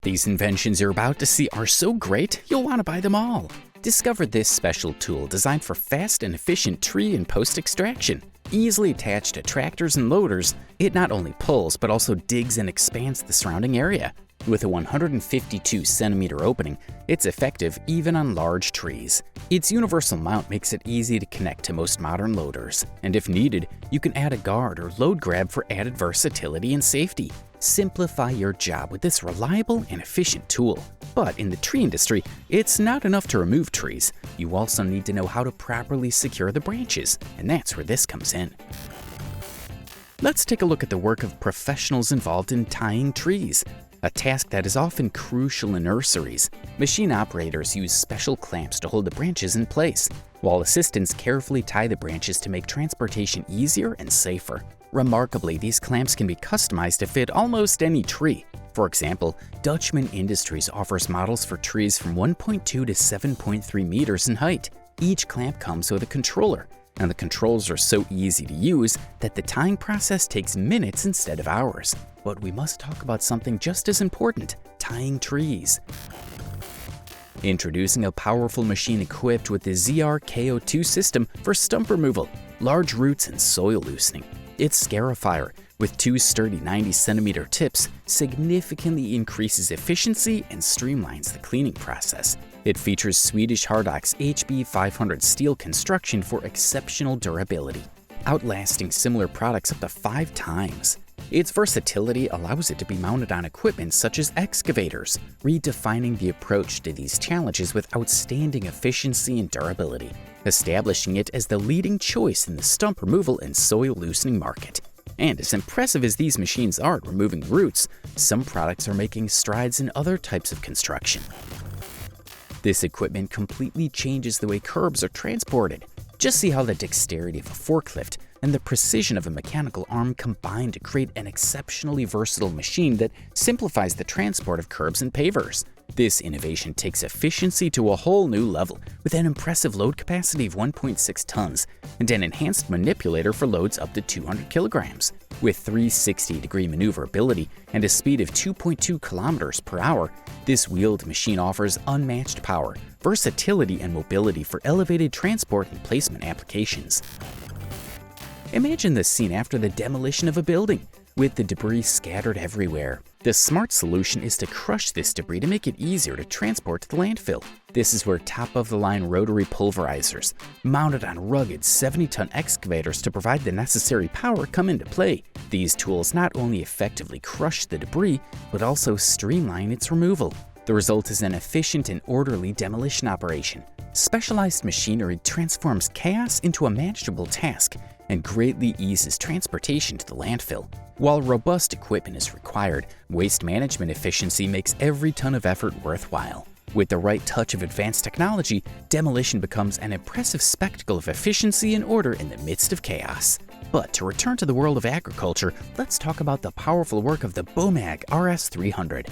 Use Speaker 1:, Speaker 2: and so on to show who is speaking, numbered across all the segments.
Speaker 1: These inventions you're about to see are so great, you'll want to buy them all. Discover this special tool designed for fast and efficient tree and post extraction. Easily attached to tractors and loaders, it not only pulls but also digs and expands the surrounding area. With a 152 centimeter opening, it's effective even on large trees. Its universal mount makes it easy to connect to most modern loaders, and if needed, you can add a guard or load grab for added versatility and safety. Simplify your job with this reliable and efficient tool. But in the tree industry, it's not enough to remove trees. You also need to know how to properly secure the branches, and that's where this comes in. Let's take a look at the work of professionals involved in tying trees, a task that is often crucial in nurseries. Machine operators use special clamps to hold the branches in place, while assistants carefully tie the branches to make transportation easier and safer. Remarkably, these clamps can be customized to fit almost any tree. For example, Dutchman Industries offers models for trees from 1.2 to 7.3 meters in height. Each clamp comes with a controller, and the controls are so easy to use that the tying process takes minutes instead of hours. But we must talk about something just as important: tying trees. Introducing a powerful machine equipped with the ZR-KO2 system for stump removal, large roots, and soil loosening. Its Scarifier, with two sturdy 90 centimeter tips, significantly increases efficiency and streamlines the cleaning process. It features Swedish Hardox HB500 steel construction for exceptional durability, outlasting similar products up to 5 times. Its versatility allows it to be mounted on equipment such as excavators, redefining the approach to these challenges with outstanding efficiency and durability, establishing it as the leading choice in the stump removal and soil loosening market. And as impressive as these machines are at removing roots, some products are making strides in other types of construction. This equipment completely changes the way curbs are transported. Just see how the dexterity of a forklift and the precision of a mechanical arm combine to create an exceptionally versatile machine that simplifies the transport of curbs and pavers. This innovation takes efficiency to a whole new level, with an impressive load capacity of 1.6 tons and an enhanced manipulator for loads up to 200 kilograms. With 360-degree maneuverability and a speed of 2.2 kilometers per hour, this wheeled machine offers unmatched power, versatility, and mobility for elevated transport and placement applications. Imagine this scene after the demolition of a building, with the debris scattered everywhere. The smart solution is to crush this debris to make it easier to transport to the landfill. This is where top-of-the-line rotary pulverizers, mounted on rugged 70-ton excavators to provide the necessary power, come into play. These tools not only effectively crush the debris, but also streamline its removal. The result is an efficient and orderly demolition operation. Specialized machinery transforms chaos into a manageable task and greatly eases transportation to the landfill. While robust equipment is required, waste management efficiency makes every ton of effort worthwhile. With the right touch of advanced technology, demolition becomes an impressive spectacle of efficiency and order in the midst of chaos. But to return to the world of agriculture, let's talk about the powerful work of the Bomag RS300.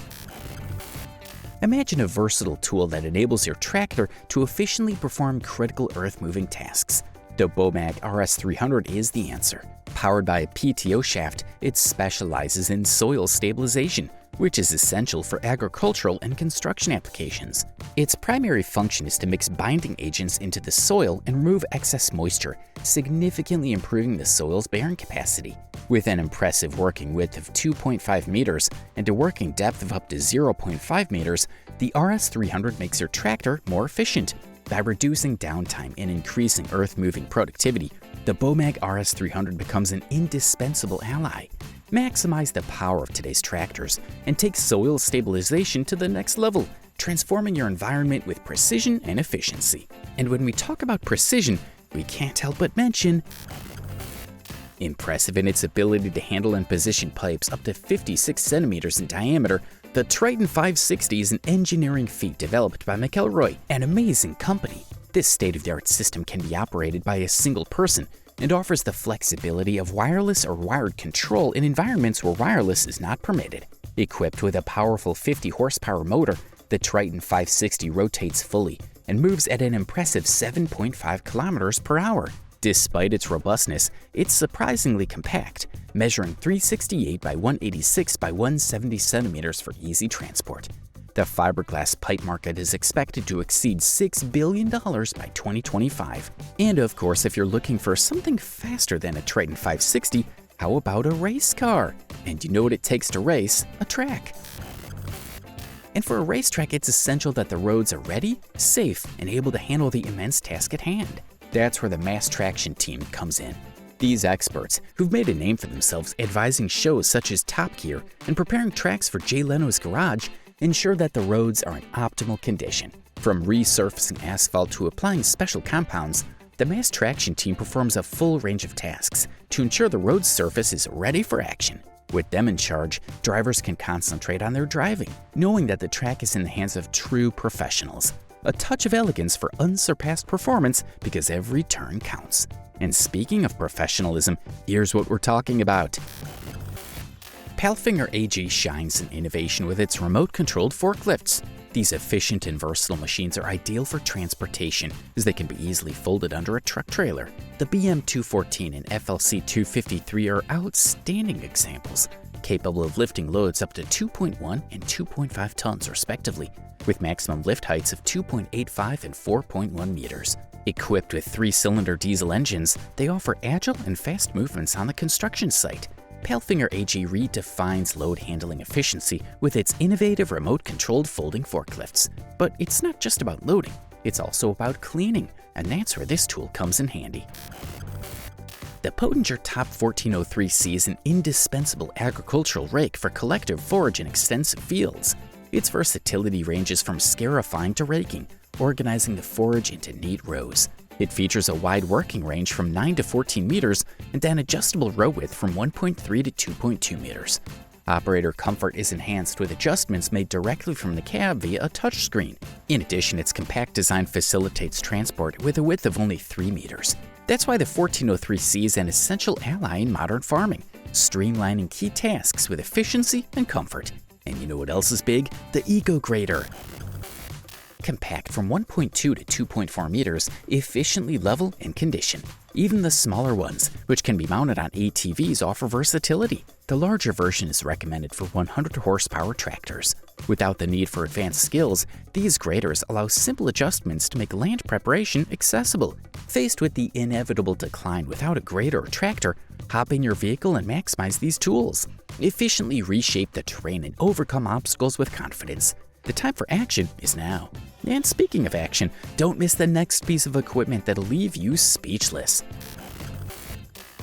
Speaker 1: Imagine a versatile tool that enables your tractor to efficiently perform critical earth-moving tasks. The Bomag RS300 is the answer. Powered by a PTO shaft, it specializes in soil stabilization, which is essential for agricultural and construction applications. Its primary function is to mix binding agents into the soil and remove excess moisture, significantly improving the soil's bearing capacity. With an impressive working width of 2.5 meters and a working depth of up to 0.5 meters, the RS300 makes your tractor more efficient. By reducing downtime and increasing earth-moving productivity, the Bomag RS300 becomes an indispensable ally. Maximize the power of today's tractors and take soil stabilization to the next level, transforming your environment with precision and efficiency. And when we talk about precision, we can't help but mention impressive in its ability to handle and position pipes up to 56 centimeters in diameter, the Triton 560 is an engineering feat developed by McElroy, an amazing company. This state-of-the-art system can be operated by a single person and offers the flexibility of wireless or wired control in environments where wireless is not permitted. Equipped with a powerful 50 horsepower motor, the Triton 560 rotates fully and moves at an impressive 7.5 kilometers per hour. Despite its robustness, it's surprisingly compact, measuring 368 by 186 by 170 centimeters for easy transport. The fiberglass pipe market is expected to exceed $6 billion by 2025. And of course, if you're looking for something faster than a Triton 560, how about a race car? And you know what it takes to race? A track. And for a racetrack, it's essential that the roads are ready, safe, and able to handle the immense task at hand. That's where the mass traction team comes in. These experts, who've made a name for themselves advising shows such as Top Gear and preparing tracks for Jay Leno's Garage, ensure that the roads are in optimal condition. From resurfacing asphalt to applying special compounds, the mass traction team performs a full range of tasks to ensure the road surface is ready for action. With them in charge, drivers can concentrate on their driving, knowing that the track is in the hands of true professionals. A touch of elegance for unsurpassed performance because every turn counts. And speaking of professionalism, here's what we're talking about. Palfinger AG shines in innovation with its remote-controlled forklifts. These efficient and versatile machines are ideal for transportation as they can be easily folded under a truck trailer. The BM214 and FLC 253 are outstanding examples, capable of lifting loads up to 2.1 and 2.5 tons respectively, with maximum lift heights of 2.85 and 4.1 meters. Equipped with 3-cylinder diesel engines, they offer agile and fast movements on the construction site. Palfinger AG redefines load handling efficiency with its innovative remote-controlled folding forklifts. But it's not just about loading, it's also about cleaning, and that's where this tool comes in handy. The Pottinger Top 1403C is an indispensable agricultural rake for collective forage in extensive fields. Its versatility ranges from scarifying to raking, organizing the forage into neat rows. It features a wide working range from 9 to 14 meters and an adjustable row width from 1.3 to 2.2 meters. Operator comfort is enhanced with adjustments made directly from the cab via a touchscreen. In addition, its compact design facilitates transport with a width of only 3 meters. That's why the 1403C is an essential ally in modern farming, streamlining key tasks with efficiency and comfort. And you know what else is big? The Eco Grader. Compact from 1.2 to 2.4 meters, efficiently level and condition. Even the smaller ones, which can be mounted on ATVs, offer versatility. The larger version is recommended for 100 horsepower tractors. Without the need for advanced skills, these graders allow simple adjustments to make land preparation accessible. Faced with the inevitable decline without a grader or tractor, hop in your vehicle and maximize these tools. Efficiently reshape the terrain and overcome obstacles with confidence. The time for action is now. And speaking of action, don't miss the next piece of equipment that'll leave you speechless.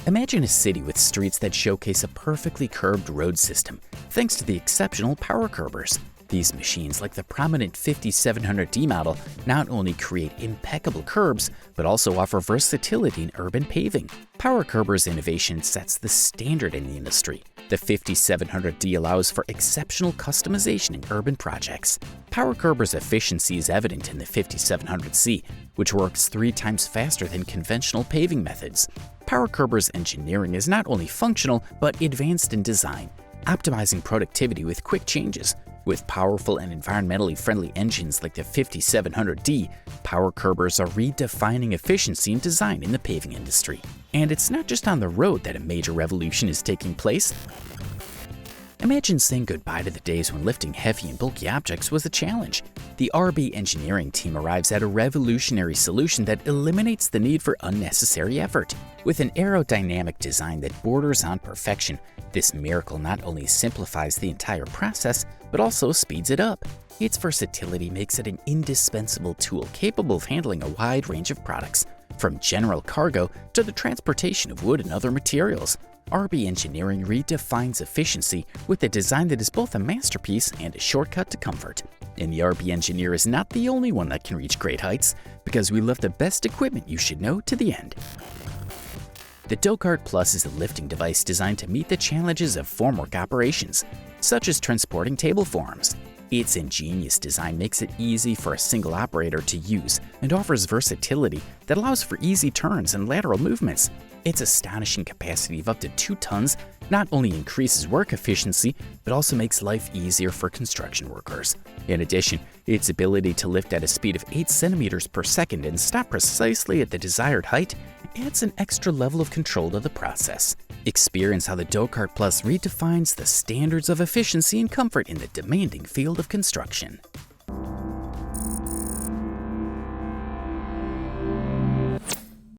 Speaker 1: Imagine a city with streets that showcase a perfectly curbed road system, thanks to the exceptional power curbers. These machines, like the prominent 5700D model, not only create impeccable curbs, but also offer versatility in urban paving. Power curbers innovation sets the standard in the industry. The 5700D allows for exceptional customization in urban projects. Power Curber's efficiency is evident in the 5700C, which works 3 times faster than conventional paving methods. Power Curber's engineering is not only functional, but advanced in design, optimizing productivity with quick changes. With powerful and environmentally friendly engines like the 5700D, Power Curbers are redefining efficiency and design in the paving industry. And it's not just on the road that a major revolution is taking place. Imagine saying goodbye to the days when lifting heavy and bulky objects was a challenge. The RB engineering team arrives at a revolutionary solution that eliminates the need for unnecessary effort. With an aerodynamic design that borders on perfection, this miracle not only simplifies the entire process, but also speeds it up. Its versatility makes it an indispensable tool capable of handling a wide range of products, from general cargo to the transportation of wood and other materials. RB Engineering redefines efficiency with a design that is both a masterpiece and a shortcut to comfort. And the RB Engineer is not the only one that can reach great heights, because we left the best equipment you should know to the end. The Docart Plus is a lifting device designed to meet the challenges of formwork operations, such as transporting table forms. Its ingenious design makes it easy for a single operator to use and offers versatility that allows for easy turns and lateral movements. Its astonishing capacity of up to 2 tons not only increases work efficiency, but also makes life easier for construction workers. In addition, its ability to lift at a speed of 8 centimeters per second and stop precisely at the desired height adds an extra level of control to the process. Experience how the DoCart Plus redefines the standards of efficiency and comfort in the demanding field of construction.